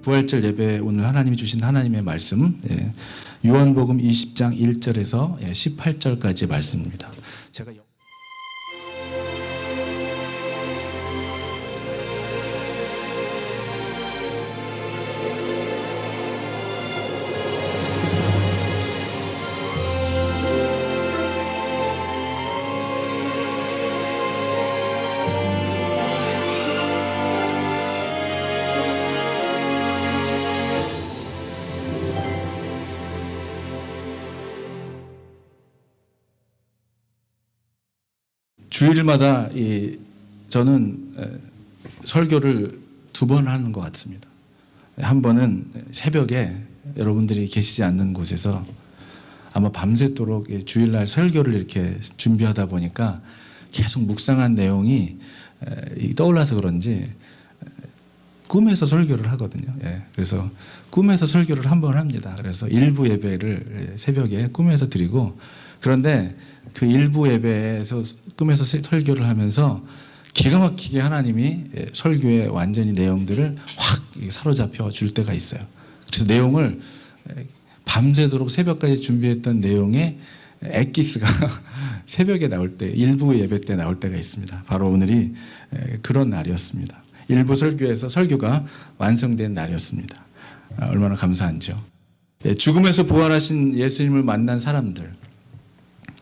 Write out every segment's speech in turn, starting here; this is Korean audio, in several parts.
부활절 예배 오늘 하나님이 주신 하나님의 말씀, 요한복음 20장 1절에서 18절까지 말씀입니다. 제가 주일마다 저는 설교를 2번 하는 것 같습니다. 한 번은 새벽에 여러분들이 계시지 않는 곳에서 아마 밤새도록 주일날 설교를 이렇게 준비하다 보니까 계속 묵상한 내용이 떠올라서 그런지 꿈에서 설교를 하거든요. 그래서 꿈에서 설교를 한 번 합니다. 그래서 일부 예배를 새벽에 꿈에서 드리고, 그런데 그 일부 예배에서 꿈에서 설교를 하면서 기가 막히게 하나님이 설교의 완전히 내용들을 확 사로잡혀 줄 때가 있어요. 그래서 내용을 밤새도록 새벽까지 준비했던 내용의 엑기스가 새벽에 나올 때, 일부 예배 때 나올 때가 있습니다. 바로 오늘이 그런 날이었습니다. 일부 설교에서 설교가 완성된 날이었습니다. 얼마나 감사한지요. 죽음에서 부활하신 예수님을 만난 사람들,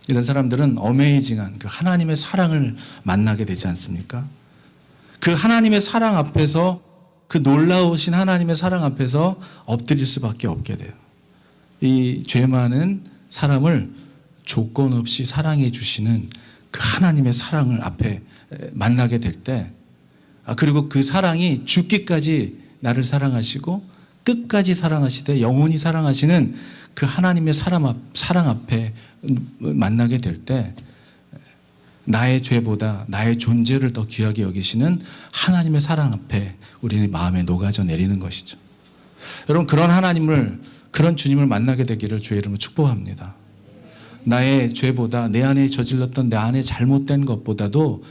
이런 사람들은 어메이징한 그 하나님의 사랑을 만나게 되지 않습니까? 그 하나님의 사랑 앞에서, 그 놀라우신 하나님의 사랑 앞에서 엎드릴 수밖에 없게 돼요. 이 죄 많은 사람을 조건 없이 사랑해 주시는 그 하나님의 사랑을 앞에 만나게 될 때, 그리고 그 사랑이 죽기까지 나를 사랑하시고 끝까지 사랑하시되 영원히 사랑하시는 그 하나님의 사랑 앞에 만나게 될 때, 나의 죄보다 나의 존재를 더 귀하게 여기시는 하나님의 사랑 앞에 우리의 마음에 녹아져 내리는 것이죠. 여러분, 그런 하나님을, 그런 주님을 만나게 되기를 주의 이름으로 축복합니다. 나의 죄보다, 내 안에 저질렀던 내 안에 잘못된 것보다도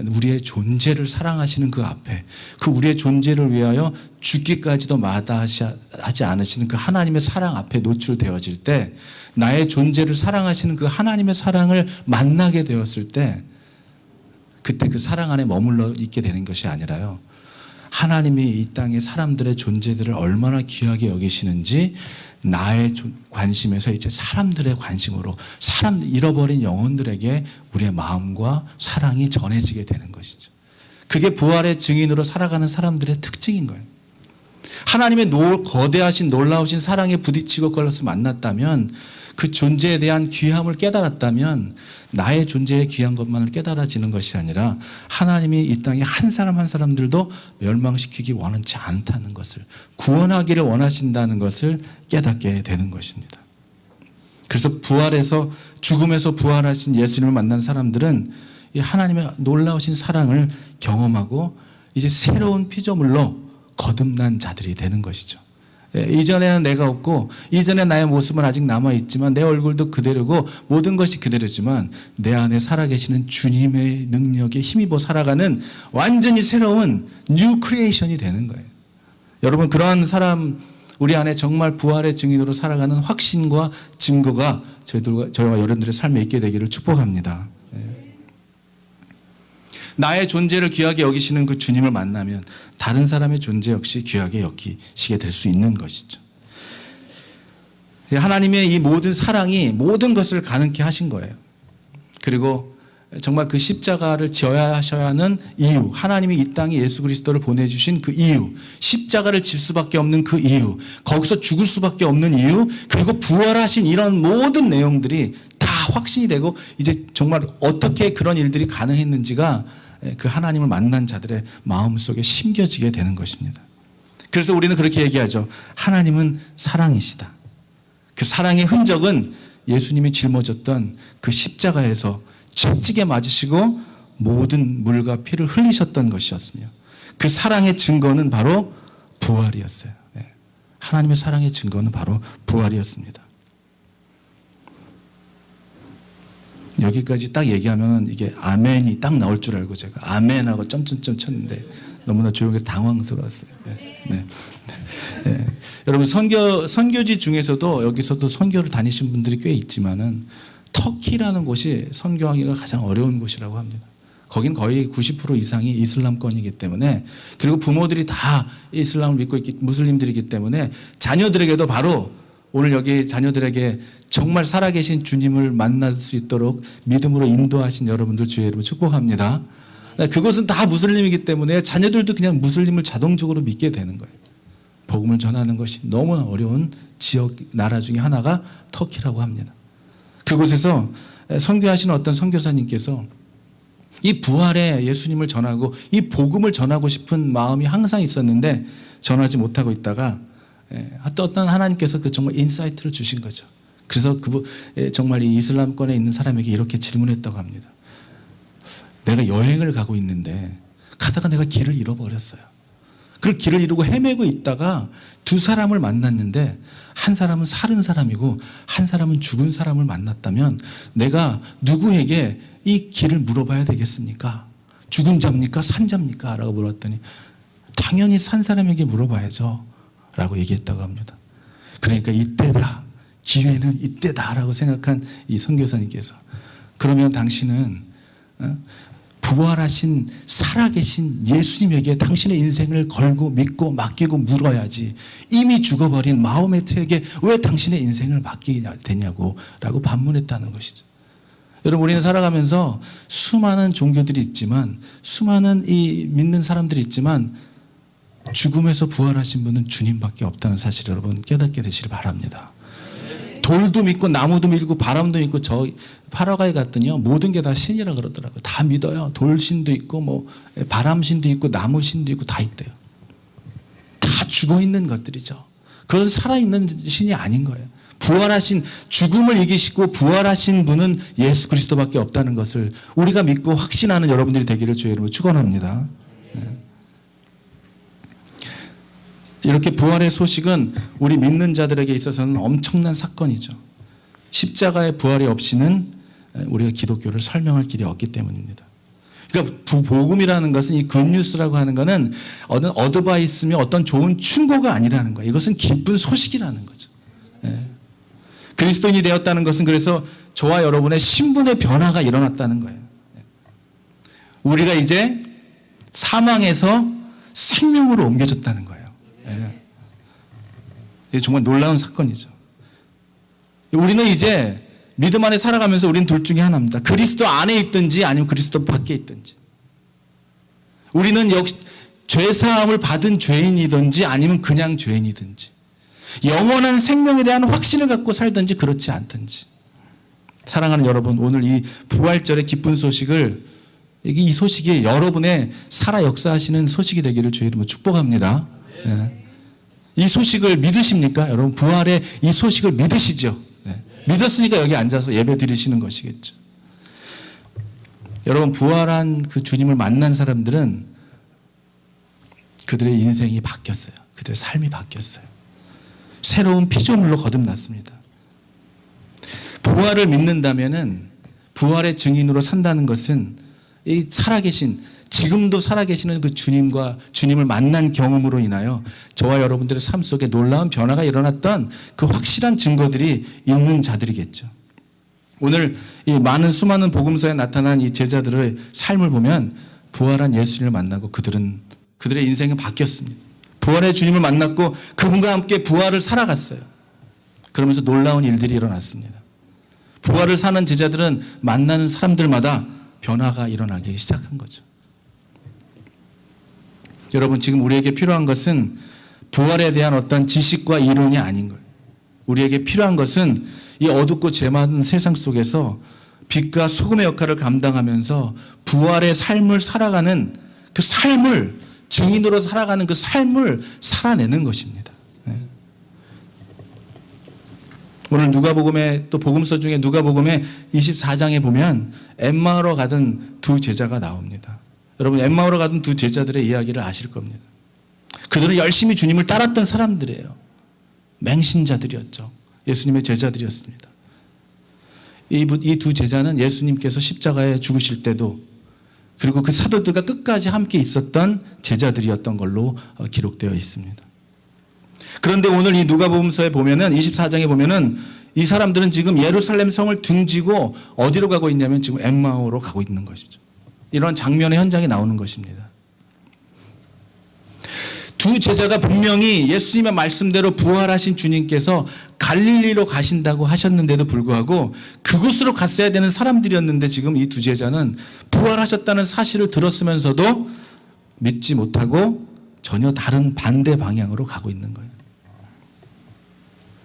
우리의 존재를 사랑하시는 그 앞에, 그 우리의 존재를 위하여 죽기까지도 마다하지 않으시는 그 하나님의 사랑 앞에 노출되어질 때, 나의 존재를 사랑하시는 그 하나님의 사랑을 만나게 되었을 때, 그때 그 사랑 안에 머물러 있게 되는 것이 아니라요, 하나님이 이 땅의 사람들의 존재들을 얼마나 귀하게 여기시는지 나의 관심에서 이제 사람들의 관심으로, 사람 잃어버린 영혼들에게 우리의 마음과 사랑이 전해지게 되는 것이죠. 그게 부활의 증인으로 살아가는 사람들의 특징인 거예요. 하나님의 거대하신 놀라우신 사랑에 부딪히고 걸려서 만났다면, 그 존재에 대한 귀함을 깨달았다면, 나의 존재의 귀한 것만을 깨달아지는 것이 아니라 하나님이 이 땅에 한 사람 한 사람들도 멸망시키기 원하지 않다는 것을, 구원하기를 원하신다는 것을 깨닫게 되는 것입니다. 그래서 부활에서, 죽음에서 부활하신 예수님을 만난 사람들은 이 하나님의 놀라우신 사랑을 경험하고 이제 새로운 피조물로 거듭난 자들이 되는 것이죠. 이전에는 내가 없고, 이전에 나의 모습은 아직 남아있지만, 내 얼굴도 그대로고 모든 것이 그대로지만, 내 안에 살아계시는 주님의 능력에 힘입어 살아가는 완전히 새로운 뉴 크리에이션이 되는 거예요. 여러분, 그러한 사람, 우리 안에 정말 부활의 증인으로 살아가는 확신과 증거가 저희와 여러분들의 삶에 있게 되기를 축복합니다. 나의 존재를 귀하게 여기시는 그 주님을 만나면 다른 사람의 존재 역시 귀하게 여기시게 될 수 있는 것이죠. 하나님의 이 모든 사랑이 모든 것을 가능케 하신 거예요. 그리고 정말 그 십자가를 지어야 하셔야 하는 이유, 하나님이 이 땅에 예수 그리스도를 보내주신 그 이유, 십자가를 질 수밖에 없는 그 이유, 거기서 죽을 수밖에 없는 이유, 그리고 부활하신 이런 모든 내용들이 다 확신이 되고, 이제 정말 어떻게 그런 일들이 가능했는지가 그 하나님을 만난 자들의 마음속에 심겨지게 되는 것입니다. 그래서 우리는 그렇게 얘기하죠. 하나님은 사랑이시다. 그 사랑의 흔적은 예수님이 짊어졌던 그 십자가에서 채찍에 맞으시고 모든 물과 피를 흘리셨던 것이었으며, 그 사랑의 증거는 바로 부활이었어요. 하나님의 사랑의 증거는 바로 부활이었습니다. 여기까지 딱 얘기하면 이게 아멘이 딱 나올 줄 알고 제가 아멘하고 점점점 쳤는데 너무나 조용해서 당황스러웠어요. 네. 예. 여러분 선교지 중에서도 여기서도 선교를 다니신 분들이 꽤 있지만은 터키라는 곳이 선교하기가 가장 어려운 곳이라고 합니다. 거긴 거의 90% 이상이 이슬람권이기 때문에, 그리고 부모들이 다 이슬람을 믿고 있기, 무슬림들이기 때문에 자녀들에게도 바로 오늘 여기 자녀들에게 정말 살아계신 주님을 만날 수 있도록 믿음으로 인도하신 여러분들 주의 이름으로 축복합니다. 그곳은 다 무슬림이기 때문에 자녀들도 그냥 무슬림을 자동적으로 믿게 되는 거예요. 복음을 전하는 것이 너무나 어려운 지역 나라 중에 하나가 터키라고 합니다. 그곳에서 선교하시는 어떤 선교사님께서 이 부활의 예수님을 전하고 이 복음을 전하고 싶은 마음이 항상 있었는데 전하지 못하고 있다가 어떤 하나님께서 그 정말 인사이트를 주신 거죠. 그래서 정말 이 이슬람권에 있는 사람에게 이렇게 질문했다고 합니다. 내가 여행을 가고 있는데 가다가 내가 길을 잃어버렸어요. 그 길을 잃고 헤매고 있다가 두 사람을 만났는데 한 사람은 살은 사람이고 한 사람은 죽은 사람을 만났다면 내가 누구에게 이 길을 물어봐야 되겠습니까? 죽은 자입니까? 산 자입니까? 라고 물었더니 당연히 산 사람에게 물어봐야죠 라고 얘기했다고 합니다. 그러니까 이때다, 기회는 이때다 라고 생각한 이 선교사님께서, 그러면 당신은 부활하신 살아계신 예수님에게 당신의 인생을 걸고 믿고 맡기고 물어야지 이미 죽어버린 마호메트에게 왜 당신의 인생을 맡기게 되냐고 라고 반문했다는 것이죠. 여러분, 우리는 살아가면서 수많은 종교들이 있지만, 수많은 이 믿는 사람들이 있지만 죽음에서 부활하신 분은 주님밖에 없다는 사실을 여러분 깨닫게 되시길 바랍니다. 돌도 믿고 나무도 믿고 바람도 믿고, 저 파라과이 갔더니요 모든 게 다 신이라 그러더라고요. 다 믿어요. 돌신도 있고 뭐 바람신도 있고 나무신도 있고 다 있대요. 다 죽어있는 것들이죠. 그건 살아있는 신이 아닌 거예요. 부활하신, 죽음을 이기시고 부활하신 분은 예수 그리스도밖에 없다는 것을 우리가 믿고 확신하는 여러분들이 되기를 주의 이름으로 축원합니다. 이렇게 부활의 소식은 우리 믿는 자들에게 있어서는 엄청난 사건이죠. 십자가의 부활이 없이는 우리가 기독교를 설명할 길이 없기 때문입니다. 그러니까 복음이라는 것은, 이 굿뉴스라고 하는 것은 어떤 어드바이스며 어떤 좋은 충고가 아니라는 거예요. 이것은 기쁜 소식이라는 거죠. 그리스도인이 되었다는 것은 그래서 저와 여러분의 신분의 변화가 일어났다는 거예요. 우리가 이제 사망에서 생명으로 옮겨졌다는 거예요. 이게 정말 놀라운 사건이죠. 우리는 이제 믿음 안에 살아가면서 우리는 둘 중에 하나입니다. 그리스도 안에 있든지 아니면 그리스도 밖에 있든지. 우리는 역시 죄사함을 받은 죄인이든지 아니면 그냥 죄인이든지, 영원한 생명에 대한 확신을 갖고 살든지 그렇지 않든지. 사랑하는 여러분, 오늘 이 부활절의 기쁜 소식을, 이 소식이 여러분의 살아 역사하시는 소식이 되기를 주의 이름으로 축복합니다. 이 소식을 믿으십니까? 여러분, 부활의 이 소식을 믿으시죠? 믿었으니까 여기 앉아서 예배 드리시는 것이겠죠. 여러분, 부활한 그 주님을 만난 사람들은 그들의 인생이 바뀌었어요. 그들의 삶이 바뀌었어요. 새로운 피조물로 거듭났습니다. 부활을 믿는다면은, 부활의 증인으로 산다는 것은 이 살아계신, 지금도 살아계시는 그 주님을 만난 경험으로 인하여 저와 여러분들의 삶 속에 놀라운 변화가 일어났던 그 확실한 증거들이 있는 자들이겠죠. 오늘 이 수많은 복음서에 나타난 이 제자들의 삶을 보면 부활한 예수님을 만나고 그들의 인생이 바뀌었습니다. 부활의 주님을 만났고 그분과 함께 부활을 살아갔어요. 그러면서 놀라운 일들이 일어났습니다. 부활을 사는 제자들은 만나는 사람들마다 변화가 일어나기 시작한 거죠. 여러분, 지금 우리에게 필요한 것은 부활에 대한 어떤 지식과 이론이 아닌 거예요. 우리에게 필요한 것은 이 어둡고 죄 많은 세상 속에서 빛과 소금의 역할을 감당하면서 부활의 삶을 살아가는 그 삶을, 증인으로 살아가는 그 삶을 살아내는 것입니다. 오늘 누가복음에, 또 복음서 중에 누가복음에 24장에 보면 엠마오로 가던 두 제자가 나옵니다. 여러분, 엠마오로 가던 두 제자들의 이야기를 아실 겁니다. 그들은 열심히 주님을 따랐던 사람들이에요. 맹신자들이었죠. 예수님의 제자들이었습니다. 이 두 제자는 예수님께서 십자가에 죽으실 때도, 그리고 그 사도들과 끝까지 함께 있었던 제자들이었던 걸로 기록되어 있습니다. 그런데 오늘 이 누가복음서에 보면은 24장에 보면은 이 사람들은 지금 예루살렘 성을 등지고 어디로 가고 있냐면 지금 엠마오로 가고 있는 것이죠. 이런 장면의 현장이 나오는 것입니다. 두 제자가 분명히 예수님의 말씀대로 부활하신 주님께서 갈릴리로 가신다고 하셨는데도 불구하고 그곳으로 갔어야 되는 사람들이었는데 지금 이 두 제자는 부활하셨다는 사실을 들었으면서도 믿지 못하고 전혀 다른 반대 방향으로 가고 있는 거예요.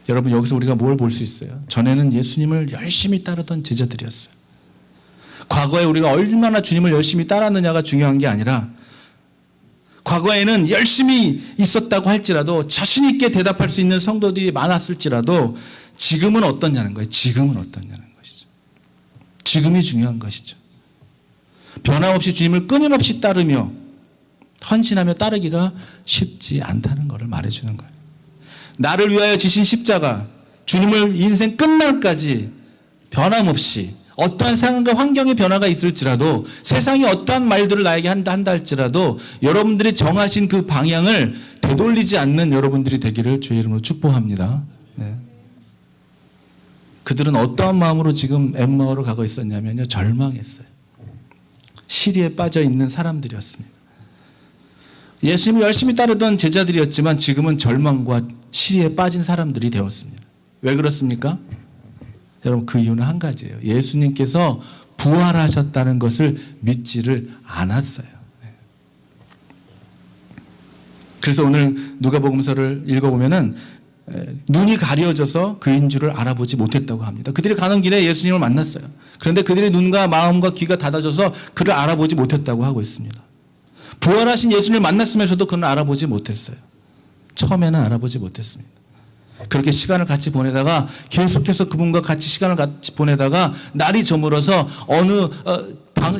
여러분, 여기서 우리가 뭘 볼 수 있어요? 전에는 예수님을 열심히 따르던 제자들이었어요. 과거에 우리가 얼마나 주님을 열심히 따랐느냐가 중요한 게 아니라 과거에는 열심히 있었다고 할지라도 자신 있게 대답할 수 있는 성도들이 많았을지라도 지금은 어떠냐는 거예요. 지금은 어떠냐는 것이죠. 지금이 중요한 것이죠. 변함없이 주님을 끊임없이 따르며 헌신하며 따르기가 쉽지 않다는 것을 말해주는 거예요. 나를 위하여 지신 십자가, 주님을 인생 끝날까지 변함없이 어떠한 상황과 환경의 변화가 있을지라도 세상이 어떠한 말들을 나에게 한다 할지라도 여러분들이 정하신 그 방향을 되돌리지 않는 여러분들이 되기를 주의 이름으로 축복합니다. 네. 그들은 어떠한 마음으로 지금 엠마오로 가고 있었냐면요, 절망했어요. 시리에 빠져 있는 사람들이었습니다. 예수님을 열심히 따르던 제자들이었지만 지금은 절망과 시리에 빠진 사람들이 되었습니다. 왜 그렇습니까? 여러분, 그 이유는 한 가지예요. 예수님께서 부활하셨다는 것을 믿지를 않았어요. 그래서 오늘 누가복음서를 읽어보면은 눈이 가려져서 그인 줄을 알아보지 못했다고 합니다. 그들이 가는 길에 예수님을 만났어요. 그런데 그들의 눈과 마음과 귀가 닫아져서 그를 알아보지 못했다고 하고 있습니다. 부활하신 예수님을 만났으면서도 그는 알아보지 못했어요. 처음에는 알아보지 못했습니다. 그렇게 시간을 같이 보내다가 계속해서 그분과 같이 시간을 같이 보내다가 날이 저물어서 어느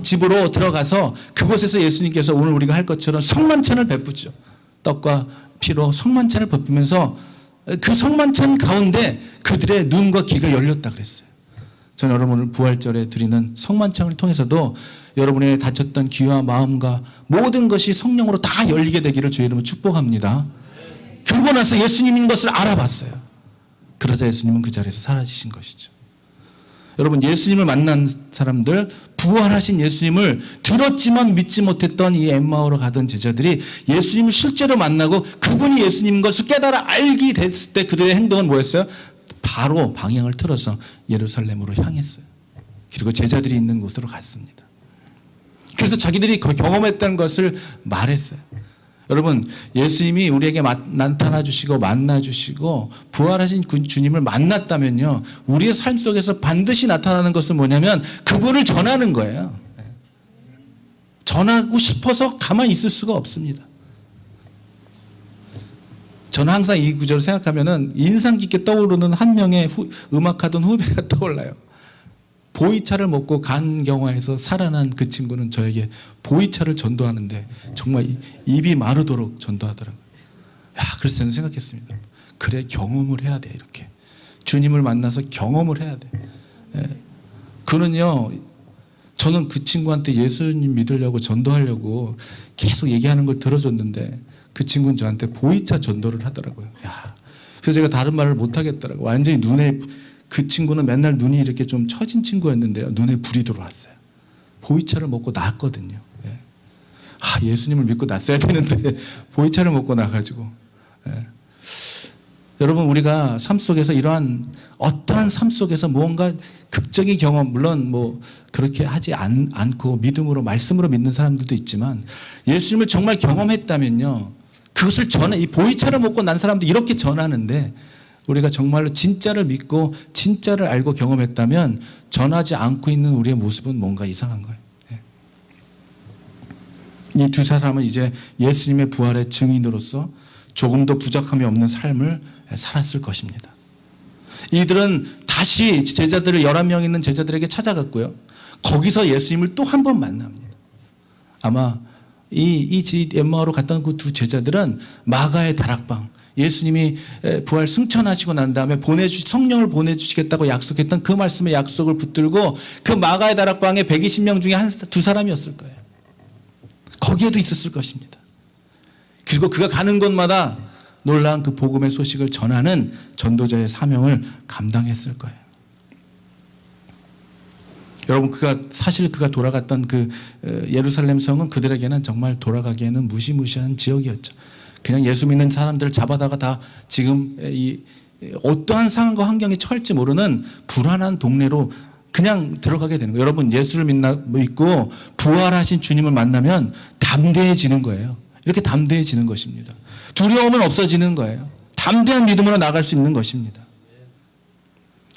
집으로 들어가서 그곳에서 예수님께서 오늘 우리가 할 것처럼 성만찬을 베푸죠. 떡과 피로 성만찬을 베푸면서 그 성만찬 가운데 그들의 눈과 귀가 열렸다 그랬어요. 저는 여러분 오늘 부활절에 드리는 성만찬을 통해서도 여러분의 닫혔던 귀와 마음과 모든 것이 성령으로 다 열리게 되기를 주의 이름으로 축복합니다. 그러고 나서 예수님인 것을 알아봤어요. 그러자 예수님은 그 자리에서 사라지신 것이죠. 여러분, 예수님을 만난 사람들, 부활하신 예수님을 들었지만 믿지 못했던 이 엠마오로 가던 제자들이 예수님을 실제로 만나고 그분이 예수님인 것을 깨달아 알게 됐을 때 그들의 행동은 뭐였어요? 바로 방향을 틀어서 예루살렘으로 향했어요. 그리고 제자들이 있는 곳으로 갔습니다. 그래서 자기들이 경험했던 것을 말했어요. 여러분, 예수님이 우리에게 나타나 주시고 만나 주시고 부활하신 주님을 만났다면요, 우리의 삶 속에서 반드시 나타나는 것은 뭐냐면 그분을 전하는 거예요. 전하고 싶어서 가만히 있을 수가 없습니다. 저는 항상 이 구절을 생각하면은 인상 깊게 떠오르는 한 명의 음악하던 후배가 떠올라요. 보이차를 먹고 간경화에서 살아난 그 친구는 저에게 보이차를 전도하는데 정말 입이 마르도록 전도하더라고요. 그래서 저는 생각했습니다. 그래, 경험을 해야 돼. 이렇게 주님을 만나서 경험을 해야 돼. 그는요, 저는 그 친구한테 예수님 믿으려고 전도하려고 계속 얘기하는 걸 들어줬는데 그 친구는 저한테 보이차 전도를 하더라고요. 그래서 제가 다른 말을 못 하겠더라고요. 완전히 눈에, 그 친구는 맨날 눈이 이렇게 좀 처진 친구였는데요, 눈에 불이 들어왔어요. 보이차를 먹고 났거든요. 예수님을 믿고 났어야 되는데 보이차를 먹고 나가지고. 여러분, 우리가 삶 속에서 이러한 어떠한 삶 속에서 무언가 극적인 경험, 물론 뭐 그렇게 하지 않고 믿음으로, 말씀으로 믿는 사람들도 있지만 예수님을 정말 경험했다면요, 그것을 이 보이차를 먹고 난 사람도 이렇게 전하는데 우리가 정말로 진짜를 믿고 진짜를 알고 경험했다면 전하지 않고 있는 우리의 모습은 뭔가 이상한 거예요. 이 두 사람은 이제 예수님의 부활의 증인으로서 조금도 부족함이 없는 삶을 살았을 것입니다. 이들은 다시 제자들을 11명 있는 제자들에게 찾아갔고요. 거기서 예수님을 또 한 번 만납니다. 아마 이 엠마오로 갔던 그 두 제자들은 마가의 다락방, 예수님이 부활 승천하시고 난 다음에 성령을 보내주시겠다고 약속했던 그 말씀의 약속을 붙들고 그 마가의 다락방에 120명 중에 두 사람이었을 거예요. 거기에도 있었을 것입니다. 그리고 그가 가는 곳마다 놀라운 그 복음의 소식을 전하는 전도자의 사명을 감당했을 거예요. 여러분, 그가 돌아갔던 그 예루살렘 성은 그들에게는 정말 돌아가기에는 무시무시한 지역이었죠. 그냥 예수 믿는 사람들을 잡아다가 다 지금 어떠한 상황과 환경이 처할지 모르는 불안한 동네로 그냥 들어가게 되는 거예요. 여러분, 예수를 믿고 부활하신 주님을 만나면 담대해지는 거예요. 이렇게 담대해지는 것입니다. 두려움은 없어지는 거예요. 담대한 믿음으로 나갈 수 있는 것입니다.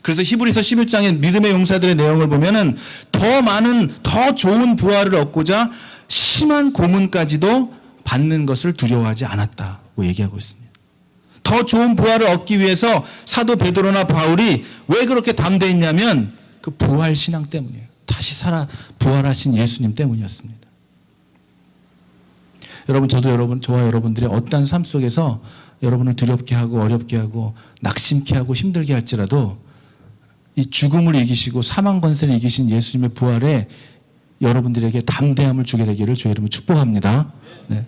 그래서 히브리서 11장의 믿음의 용사들의 내용을 보면은 더 많은, 더 좋은 부활을 얻고자 심한 고문까지도 받는 것을 두려워하지 않았다고 얘기하고 있습니다. 더 좋은 부활을 얻기 위해서 사도 베드로나 바울이 왜 그렇게 담대했냐면 그 부활 신앙 때문이에요. 다시 부활하신 예수님 때문이었습니다. 여러분, 저와 여러분들의 어떠한 삶 속에서 여러분을 두렵게 하고 어렵게 하고 낙심케 하고 힘들게 할지라도 이 죽음을 이기시고 사망 권세를 이기신 예수님의 부활에 여러분들에게 담대함을 주게 되기를 주의 이름으로 축복합니다. 네.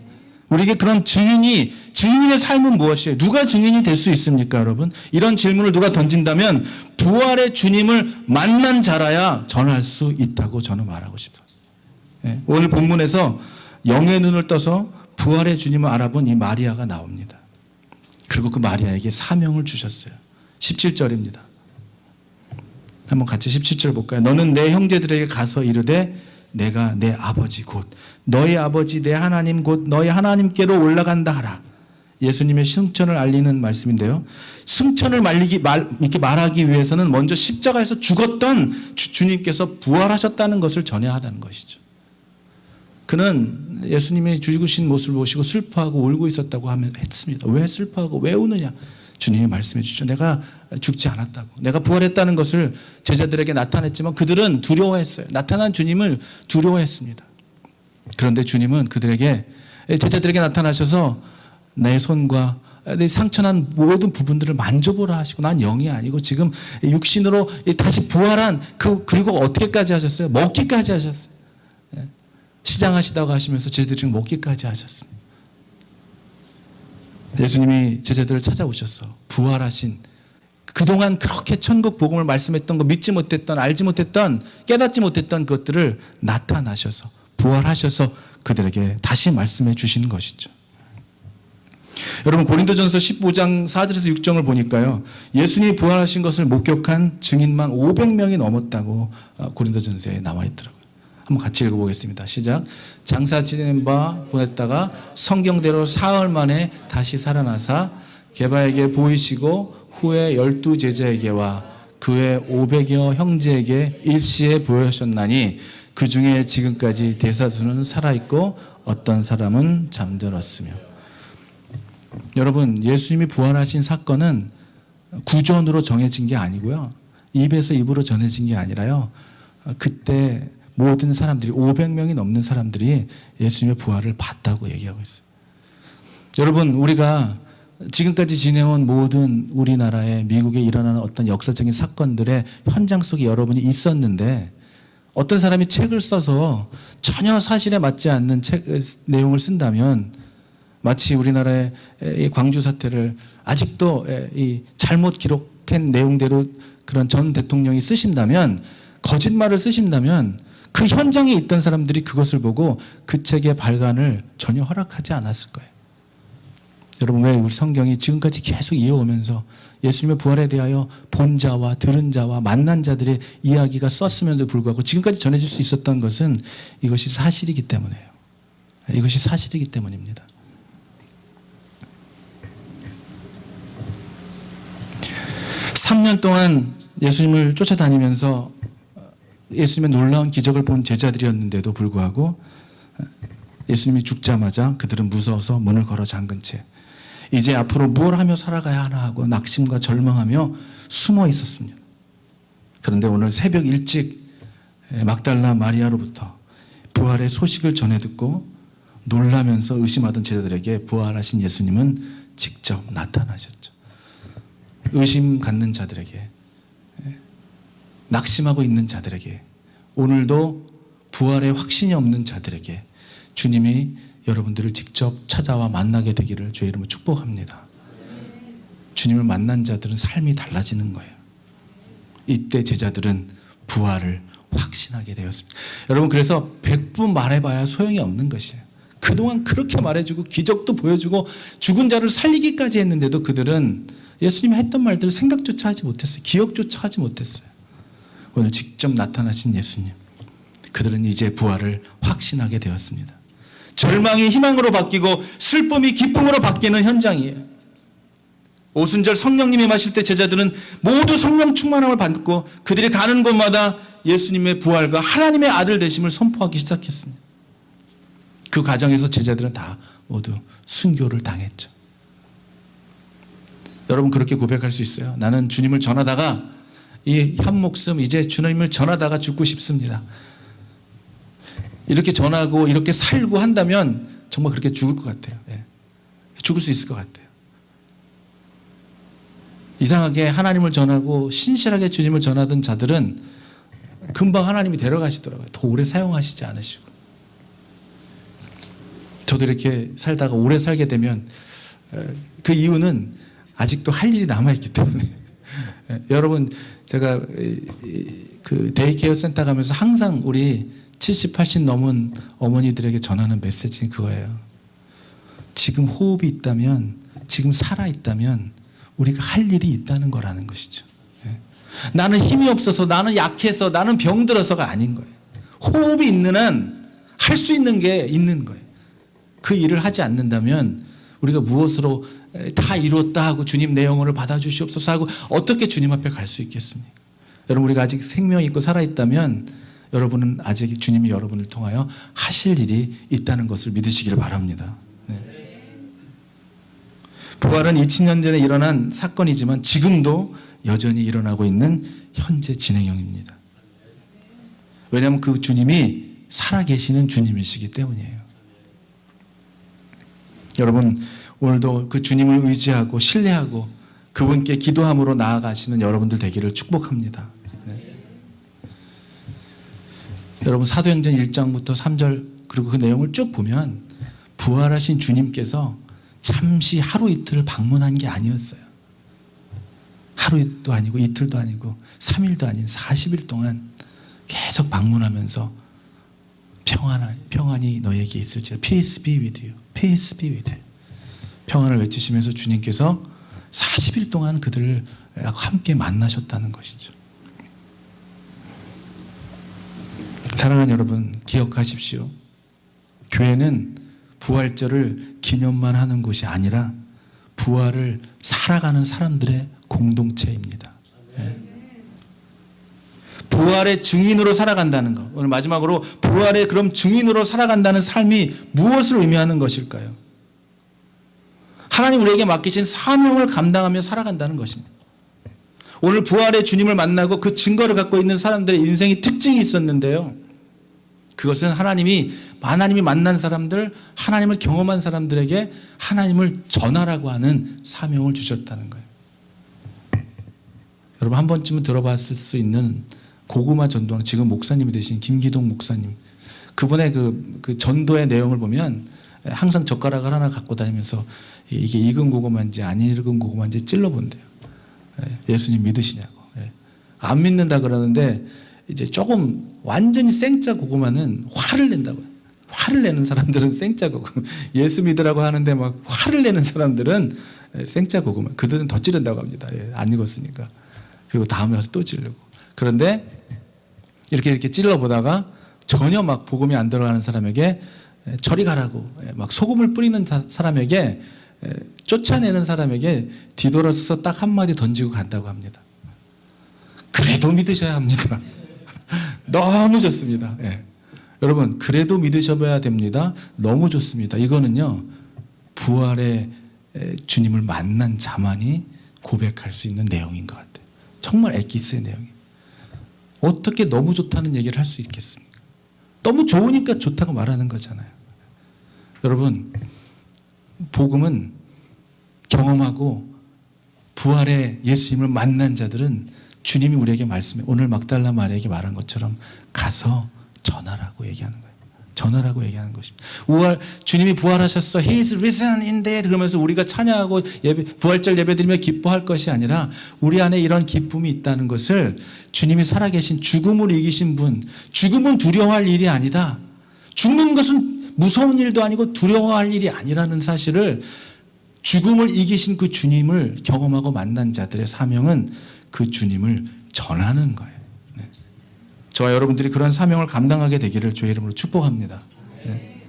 우리에게 그런 증인의 삶은 무엇이에요? 누가 증인이 될 수 있습니까, 여러분? 이런 질문을 누가 던진다면 부활의 주님을 만난 자라야 전할 수 있다고 저는 말하고 싶어요. 네. 오늘 본문에서 영의 눈을 떠서 부활의 주님을 알아본 이 마리아가 나옵니다. 그리고 그 마리아에게 사명을 주셨어요. 17절입니다. 한번 같이 17절 볼까요? 너는 내 형제들에게 가서 이르되 내가 내 아버지 곧 너희 아버지 내 하나님 곧 너희 하나님께로 올라간다 하라. 예수님의 승천을 알리는 말씀인데요. 승천을 이렇게 말하기 위해서는 먼저 십자가에서 죽었던 주님께서 부활하셨다는 것을 전해야 한다는 것이죠. 그는 예수님의 죽으신 모습을 보시고 슬퍼하고 울고 있었다고 했습니다. 왜 슬퍼하고 왜 우느냐? 주님이 말씀해 주시죠. 내가 죽지 않았다고. 내가 부활했다는 것을 제자들에게 나타냈지만 그들은 두려워했어요. 나타난 주님을 두려워했습니다. 그런데 주님은 제자들에게 나타나셔서 내 손과 내 상처난 모든 부분들을 만져보라 하시고 난 영이 아니고 지금 육신으로 다시 부활한 그리고 어떻게까지 하셨어요? 먹기까지 하셨어요. 시장하시다고 하시면서 제자들이 먹기까지 하셨습니다. 예수님이 제자들을 찾아오셔서 부활하신 그동안 그렇게 천국 복음을 말씀했던 거 믿지 못했던 알지 못했던 깨닫지 못했던 것들을 나타나셔서 부활하셔서 그들에게 다시 말씀해 주시는 것이죠. 여러분, 고린도전서 15장 4절에서 6절을 보니까요, 예수님이 부활하신 것을 목격한 증인만 500명이 넘었다고 고린도전서에 나와 있더라고요. 한번 같이 읽어보겠습니다. 시작. 장사 지낸 바 보냈다가 성경대로 사흘 만에 다시 살아나사 게바에게 보이시고 후에 12 제자에게와 그의 500여 형제에게 일시에 보여주셨나니 그 중에 지금까지 대다수는 살아있고 어떤 사람은 잠들었으며. 여러분, 예수님이 부활하신 사건은 구전으로 정해진 게 아니고요, 입에서 입으로 전해진 게 아니라요, 그때 모든 사람들이 500명이 넘는 사람들이 예수님의 부활을 봤다고 얘기하고 있어요. 여러분, 우리가 지금까지 지내온 모든 우리나라에 미국에 일어나는 어떤 역사적인 사건들의 현장 속에 여러분이 있었는데 어떤 사람이 책을 써서 전혀 사실에 맞지 않는 내용을 쓴다면 마치 우리나라의 이 광주 사태를 아직도 이 잘못 기록한 내용대로 그런 전 대통령이 쓰신다면, 거짓말을 쓰신다면 그 현장에 있던 사람들이 그것을 보고 그 책의 발간을 전혀 허락하지 않았을 거예요. 여러분, 왜 우리 성경이 지금까지 계속 이어오면서 예수님의 부활에 대하여 본 자와 들은 자와 만난 자들의 이야기가 썼음에도 불구하고 지금까지 전해질 수 있었던 것은 이것이 사실이기 때문이에요. 이것이 사실이기 때문입니다. (3년) 동안 예수님을 쫓아다니면서 예수님의 놀라운 기적을 본 제자들이었는데도 불구하고 예수님이 죽자마자 그들은 무서워서 문을 걸어 잠근 채 이제 앞으로 뭘 하며 살아가야 하나 하고 낙심과 절망하며 숨어 있었습니다. 그런데 오늘 새벽 일찍 막달라 마리아로부터 부활의 소식을 전해 듣고 놀라면서 의심하던 제자들에게 부활하신 예수님은 직접 나타나셨죠. 의심 갖는 자들에게, 낙심하고 있는 자들에게, 오늘도 부활의 확신이 없는 자들에게 주님이 여러분들을 직접 찾아와 만나게 되기를 주의 이름으로 축복합니다. 주님을 만난 자들은 삶이 달라지는 거예요. 이때 제자들은 부활을 확신하게 되었습니다. 여러분, 그래서 100번 말해봐야 소용이 없는 것이에요. 그동안 그렇게 말해주고 기적도 보여주고 죽은 자를 살리기까지 했는데도 그들은 예수님이 했던 말들을 생각조차 하지 못했어요. 기억조차 하지 못했어요. 오늘 직접 나타나신 예수님, 그들은 이제 부활을 확신하게 되었습니다. 절망이 희망으로 바뀌고 슬픔이 기쁨으로 바뀌는 현장이에요. 오순절 성령님이 마실 때 제자들은 모두 성령 충만함을 받고 그들이 가는 곳마다 예수님의 부활과 하나님의 아들 되심을 선포하기 시작했습니다. 그 과정에서 제자들은 다 모두 순교를 당했죠. 여러분, 그렇게 고백할 수 있어요. 나는 주님을 전하다가 이 한 목숨 이제 주님을 전하다가 죽고 싶습니다. 이렇게 전하고 이렇게 살고 한다면 정말 그렇게 죽을 것 같아요. 예. 죽을 수 있을 것 같아요. 이상하게 하나님을 전하고 신실하게 주님을 전하던 자들은 금방 하나님이 데려가시더라고요. 더 오래 사용하시지 않으시고. 저도 이렇게 살다가 오래 살게 되면 그 이유는 아직도 할 일이 남아있기 때문에. 여러분, 제가 그 데이케어 센터 가면서 항상 우리 70, 80 넘은 어머니들에게 전하는 메시지는 그거예요. 지금 호흡이 있다면, 지금 살아있다면 우리가 할 일이 있다는 거라는 것이죠. 나는 힘이 없어서, 나는 약해서, 나는 병들어서가 아닌 거예요. 호흡이 있는 한 할 수 있는 게 있는 거예요. 그 일을 하지 않는다면 우리가 무엇으로 다 이뤘다 하고 주님 내 영혼을 받아주시옵소서 하고 어떻게 주님 앞에 갈 수 있겠습니까? 여러분, 우리가 아직 생명이 있고 살아있다면 여러분은 아직 주님이 여러분을 통하여 하실 일이 있다는 것을 믿으시기를 바랍니다. 네. 부활은 2000년 전에 일어난 사건이지만 지금도 여전히 일어나고 있는 현재 진행형입니다. 왜냐하면 그 주님이 살아계시는 주님이시기 때문이에요. 여러분, 오늘도 그 주님을 의지하고 신뢰하고 그분께 기도함으로 나아가시는 여러분들 되기를 축복합니다. 네. 여러분, 사도행전 1장부터 3절 그리고 그 내용을 쭉 보면 부활하신 주님께서 잠시 하루 이틀을 방문한 게 아니었어요. 하루도 아니고 이틀도 아니고 3일도 아닌 40일 동안 계속 방문하면서 평안이 너에게 있을지어다. Peace be with you. Peace be with you. 평안을 외치시면서 주님께서 40일 동안 그들을 함께 만나셨다는 것이죠. 사랑하는 여러분, 기억하십시오. 교회는 부활절을 기념만 하는 곳이 아니라 부활을 살아가는 사람들의 공동체입니다. 네. 부활의 증인으로 살아간다는 것. 오늘 마지막으로 부활의 그럼 증인으로 살아간다는 삶이 무엇을 의미하는 것일까요? 하나님 우리에게 맡기신 사명을 감당하며 살아간다는 것입니다. 오늘 부활의 주님을 만나고 그 증거를 갖고 있는 사람들의 인생의 특징이 있었는데요. 그것은 하나님이 만난 사람들, 하나님을 경험한 사람들에게 하나님을 전하라고 하는 사명을 주셨다는 거예요. 여러분, 한 번쯤은 들어봤을 수 있는 고구마 전도왕, 지금 목사님이 되신 김기동 목사님, 그분의 그 전도의 내용을 보면 항상 젓가락을 하나 갖고 다니면서 이게 익은 고구마인지 안 익은 고구마인지 찔러본대요. 예수님 믿으시냐고. 안 믿는다 그러는데 이제 조금 완전히 생짜 고구마는 화를 낸다고요. 화를 내는 사람들은 생짜 고구마, 예수 믿으라고 하는데 막 화를 내는 사람들은 생짜 고구마, 그들은 더 찌른다고 합니다. 안 익었으니까. 그리고 다음에 와서 또 찌르고. 그런데 이렇게 찔러보다가 전혀 막 복음이 안 들어가는 사람에게 저리 가라고, 막 소금을 뿌리는 사람에게, 쫓아내는 사람에게 뒤돌아서서 딱 한마디 던지고 간다고 합니다. 그래도 믿으셔야 합니다. 너무 좋습니다. 여러분, 그래도 믿으셔야 됩니다. 너무 좋습니다. 이거는요, 부활의 주님을 만난 자만이 고백할 수 있는 내용인 것 같아요. 정말 엑기스의 내용이에요. 어떻게 너무 좋다는 얘기를 할 수 있겠습니까? 너무 좋으니까 좋다고 말하는 거잖아요. 여러분, 복음은 경험하고 부활의 예수님을 만난 자들은 주님이 우리에게 말씀해, 오늘 막달라 마리아에게 말한 것처럼 가서 전하라고 얘기하는 거예요. 전하라고 얘기하는 것입니다. 주님이 부활하셨어. He is risen indeed. 그러면서 우리가 찬양하고 부활절 예배드리며 기뻐할 것이 아니라 우리 안에 이런 기쁨이 있다는 것을 주님이 살아계신 죽음을 이기신 분, 죽음은 두려워할 일이 아니다. 죽는 것은 무서운 일도 아니고 두려워할 일이 아니라는 사실을 죽음을 이기신 그 주님을 경험하고 만난 자들의 사명은 그 주님을 전하는 거예요. 저와 여러분들이 그런 사명을 감당하게 되기를 주의 이름으로 축복합니다. 네.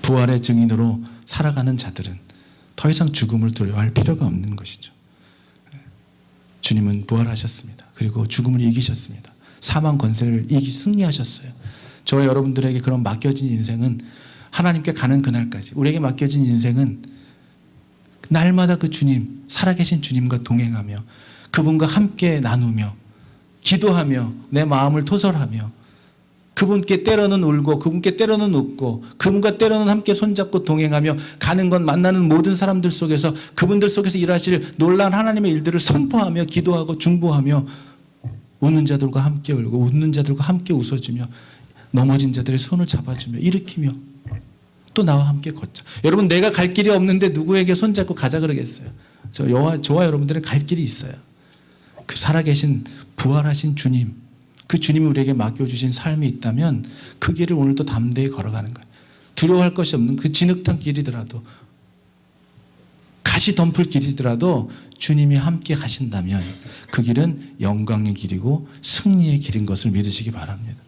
부활의 증인으로 살아가는 자들은 더 이상 죽음을 두려워할 필요가 없는 것이죠. 주님은 부활하셨습니다. 그리고 죽음을 이기셨습니다. 사망 권세를 승리하셨어요. 저와 여러분들에게 그런 맡겨진 인생은 하나님께 가는 그날까지 우리에게 맡겨진 인생은 날마다 그 주님, 살아계신 주님과 동행하며 그분과 함께 나누며 기도하며 내 마음을 토설하며 그분께 때로는 울고 그분께 때로는 웃고 그분과 때로는 함께 손잡고 동행하며 가는 건 만나는 모든 사람들 속에서 그분들 속에서 일하실 놀라운 하나님의 일들을 선포하며 기도하고 중보하며 웃는 자들과 함께 울고 웃는 자들과 함께 웃어주며 넘어진 자들의 손을 잡아주며 일으키며 또 나와 함께 걷자. 여러분, 내가 갈 길이 없는데 누구에게 손잡고 가자 그러겠어요? 저와 여러분들은 갈 길이 있어요. 그 살아계신 부활하신 주님, 그 주님이 우리에게 맡겨주신 삶이 있다면 그 길을 오늘도 담대히 걸어가는 거예요. 두려워할 것이 없는 그 진흙탕 길이더라도 가시 덤풀 길이더라도 주님이 함께 가신다면 그 길은 영광의 길이고 승리의 길인 것을 믿으시기 바랍니다.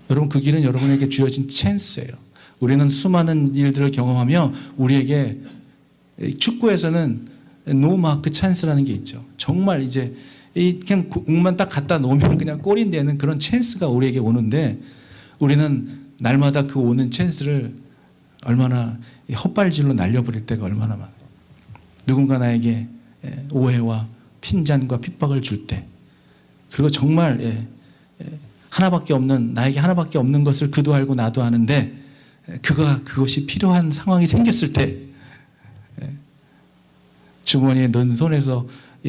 여러분, 그 길은 여러분에게 주어진 찬스예요. 우리는 수많은 일들을 경험하며 우리에게 축구에서는 노마크 찬스라는 게 있죠. 정말 이제 그냥 공만 딱 갖다 놓으면 그냥 골이 되는 그런 찬스가 우리에게 오는데 우리는 날마다 그 오는 찬스를 얼마나 헛발질로 날려버릴 때가 얼마나 많아요. 누군가 나에게 오해와 핀잔과 핍박을 줄 때, 그리고 정말 하나밖에 없는, 나에게 하나밖에 없는 것을 그도 알고 나도 아는데 그것이 필요한 상황이 생겼을 때 주머니에 넣은 손에서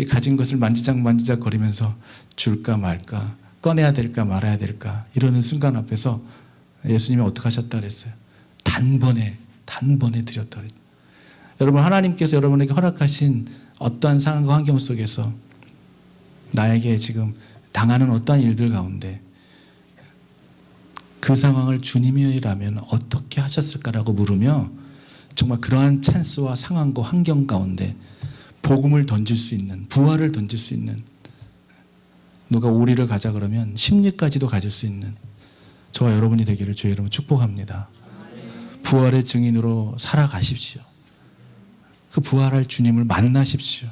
가진 것을 만지작 거리면서 줄까 말까, 꺼내야 될까 말아야 될까 이러는 순간 앞에서 예수님이 어떻게 하셨다 그랬어요? 단번에 드렸다 그랬죠. 여러분, 하나님께서 여러분에게 허락하신 어떠한 상황과 환경 속에서 나에게 지금 당하는 어떠한 일들 가운데 그 상황을 주님이라면 어떻게 하셨을까라고 물으며 정말 그러한 찬스와 상황과 환경 가운데 복음을 던질 수 있는, 부활을 던질 수 있는, 누가 오리를 가자 그러면 심리까지도 가질 수 있는 저와 여러분이 되기를 주의 이름으로 축복합니다. 부활의 증인으로 살아가십시오. 그 부활할 주님을 만나십시오.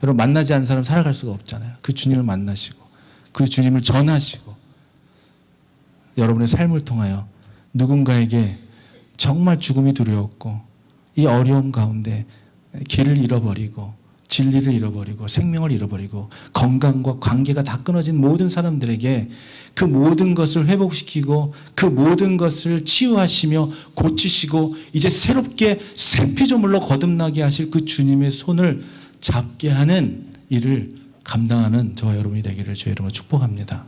여러분, 만나지 않은 사람 살아갈 수가 없잖아요. 그 주님을 만나시고 그 주님을 전하시고 여러분의 삶을 통하여 누군가에게 정말 죽음이 두려웠고 이 어려움 가운데 길을 잃어버리고 진리를 잃어버리고 생명을 잃어버리고 건강과 관계가 다 끊어진 모든 사람들에게 그 모든 것을 회복시키고 그 모든 것을 치유하시며 고치시고 이제 새롭게 새 피조물로 거듭나게 하실 그 주님의 손을 잡게 하는 일을 감당하는 저와 여러분이 되기를 주의 이름으로 축복합니다.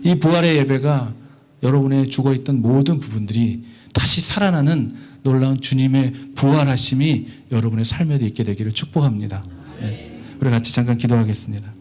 이 부활의 예배가 여러분의 죽어있던 모든 부분들이 다시 살아나는 놀라운 주님의 부활하심이 여러분의 삶에도 있게 되기를 축복합니다. 네. 우리 같이 잠깐 기도하겠습니다.